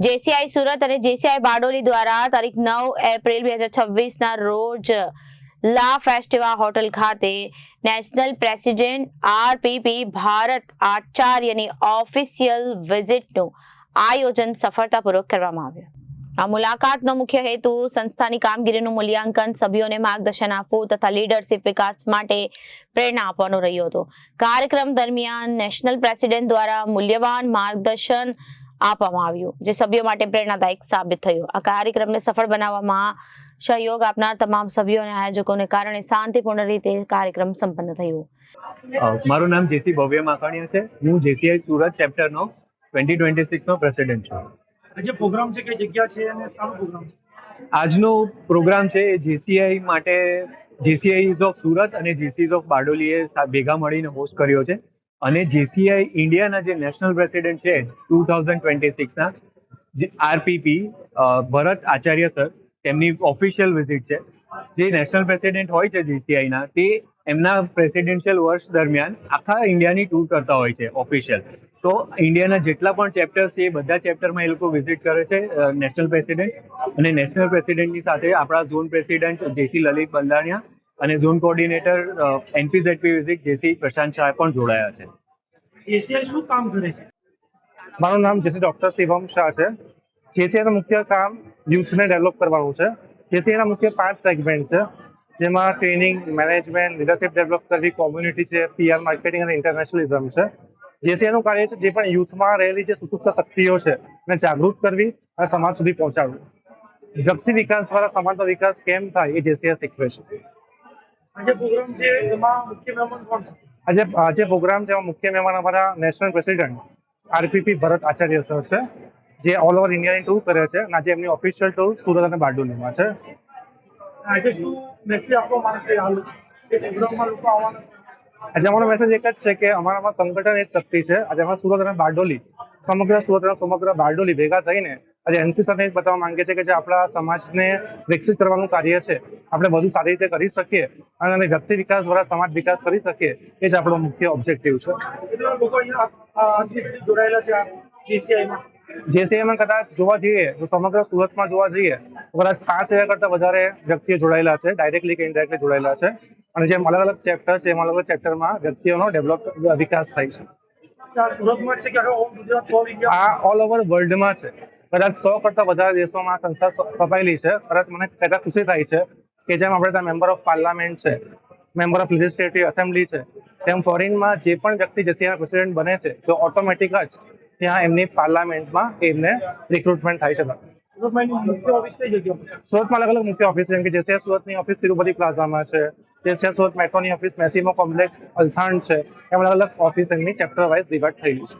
JCI Surat અને JCI Bardoli દ્વારા તારીખ 9 એપ્રિલ 2026 રોજ લા ફેસ્ટિવા હોટલ ખાતે નેશનલ પ્રેસિડેન્ટ આરપીપી ભારત આચાર્યની ઓફિશિયલ વિઝિટનું આયોજન સફળતાપૂર્વક કરવામાં આવ્યું. આ મુલાકાતનો મુખ્ય હેતુ સંસ્થાની કામગીરીનું મૂલ્યાંકન, સભ્યોને માર્ગદર્શન આપવું તથા લીડરશિપ વિકાસ માટે પ્રેરણા આપવાનો રહ્યો હતો. કાર્યક્રમ દરમિયાન નેશનલ પ્રેસિડેન્ટ દ્વારા મૂલ્યવાન માર્ગદર્શન આપવામાં આવ્યું, જે સભ્યો માટે પ્રેરણાદાયક સાબિત થયું. આ કાર્યક્રમને સફળ બનાવવામાં સહયોગ આપનાર તમામ સભ્યો અને આયોજકોને કારણે શાંતિપૂર્ણ રીતે કાર્યક્રમ સંપન્ન થયો. મારું નામ જેસી ભવ્ય માકાણીયા છે. હું જેસીઆઈ સુરત ચેપ્ટરનો 2026 નો પ્રેસિડેન્ટ છું. આજે પ્રોગ્રામ છે, કઈ જગ્યા છે અને શાનો પ્રોગ્રામ છે? આજનો પ્રોગ્રામ છે એ જેસીઆઈ માટે જેસીઆઈઝ ઓફ સુરત અને જેસીઆઈઝ ઓફ બારડોલીએ ભેગા મળીને હોસ્ટ કર્યો છે. અને જેસીઆઈ ઇન્ડિયાના જે નેશનલ પ્રેસિડેન્ટ છે 2026ના જે આરપીપી ભરત આચાર્ય સર, તેમની ઓફિશિયલ વિઝિટ છે. જે નેશનલ પ્રેસિડેન્ટ હોય છે જેસીઆઈના, તે એમના પ્રેસિડેન્શિયલ વર્ષ દરમિયાન આખા ઇન્ડિયાની ટૂર કરતા હોય છે ઓફિશિયલ. તો ઇન્ડિયાના જેટલા પણ ચેપ્ટર્સ છે એ બધા ચેપ્ટરમાં એ લોકો વિઝિટ કરે છે નેશનલ પ્રેસિડેન્ટ. અને નેશનલ પ્રેસિડેન્ટની સાથે આપણા ઝોન પ્રેસિડેન્ટ જેસી લલિત બંધાણિયા અને ઝોન કોઓર્ડિનેટર એનપીઝેડપી વિઝિટ જેસી પ્રશાંત શાહ પણ જોડાયા છે. એસીઆઈ શું કામ કરે છે? મારું નામ જેસી ડોક્ટર શિવમ શાહ છે. જેસીઆઈનું મુખ્ય કામ યુથને ડેવલપ કરવાનું છે. જેસીઆઈના મુખ્ય 5 સેગમેન્ટ છે, જેમાં ટ્રેનિંગ, મેનેજમેન્ટ, લીડરશિપ ડેવલપ કરવી, કોમ્યુનિટી છે, પીઆર માર્કેટિંગ અને ઇન્ટરનેશનલિઝમ છે. જેસીઆઈનું કાર્ય છે જે પણ યુથમાં રહેલી જે સુસુપ્ત શક્તિઓ છે એને જાગૃત કરવી અને સમાજ સુધી પહોંચાડવું. વ્યક્તિ વિકાસ દ્વારા સમાજનો વિકાસ કેમ થાય એ જેસીઆઈ શીખવે છે. આજે પ્રોગ્રામ છે, એમાં મુખ્ય મહેમાન કોણ છે? આજે પ્રોગ્રામ છે, એમાં મુખ્ય મહેમાન અમારા નેશનલ પ્રેસિડેન્ટ આરપીપી ભરત આચાર્ય સર છે, જે ઓલ ઓવર ઇન્ડિયાની ટૂર કરે છે. અને આજે એમની ઓફિશિયલ ટૂર સુરત અને બારડોલીમાં છે. આજે શું મેસેજ આપવા માંગશે હાલ એ પ્રોગ્રામમાં લોકો આવવાના? આજે અમારો મેસેજ એક જ છે કે અમારામાં સંગઠન એક શક્તિ છે. આજે અમે સુરત અને બારડોલી, સમગ્ર સુરત અને સમગ્ર બારડોલી ભેગા થઈને આજે એનસી સરને એક બતાવવા માંગીએ છીએ કે જે આપણા સમાજને વિકસિત કરવાનું કાર્ય છે આપણે વધુ સારી રીતે કરી શકીએ અને વ્યક્તિ વિકાસ દ્વારા સમાજ વિકાસ કરી શકીએ, એ જ આપણો મુખ્ય ઓબ્જેક્ટિવ છે. કેટલા લોકો અહીંયા જોડાયેલા છે જેસીઆઈમાં? જેસીઆઈમાં કદાચ જોવા જઈએ તો સમગ્ર સુરતમાં જોવા જઈએ તો કદાચ 5,000 કરતાં વધારે વ્યક્તિઓ જોડાયેલા છે, ડાયરેક્ટલી કે ઇનડાયરેક્ટલી જોડાયેલા છે. અને જેમ અલગ અલગ ચેપ્ટર છે એમ અલગ અલગ ચેપ્ટરમાં વ્યક્તિઓનો વિકાસ થાય છે. સુરતમાં છે કે આ ઓલ ઓવર વર્લ્ડમાં છે. કદાચ 100 કરતાં વધારે દેશોમાં આ સંસ્થા સ્થપાયેલી છે. કદાચ મને કદાચ ખુશી થાય છે કે જેમ આપણે ત્યાં મેમ્બર ઓફ પાર્લામેન્ટ છે, મેમ્બર ઓફ લેજિસ્લેટિવ એસેમ્બલી છે, તેમ ફોરેનમાં જે પણ વ્યક્તિ જેસીઆઈના પ્રેસિડેન્ટ બને છે તો ઓટોમેટિક જ ત્યાં એમની પાર્લામેન્ટમાં એમને રિક્રુટમેન્ટ થાય છે. સુરતમાં અલગ અલગ મુખ્ય ઓફિસ જેમ કે જેસીઆઈ સુરતની ઓફિસ તિરુપતિ પ્લાઝામાં છે, જેસીઆઈ સુરત મેટ્રોની ઓફિસ મેસીમો કોમ્પ્લેક્સ અલથાણ છે. એમ અલગ અલગ ઓફિસ એમની ચેપ્ટર વાઇઝ ડિવાઇડ થયેલી છે.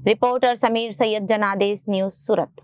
Reporter Samir Sayyed, Janadesh news, Surat.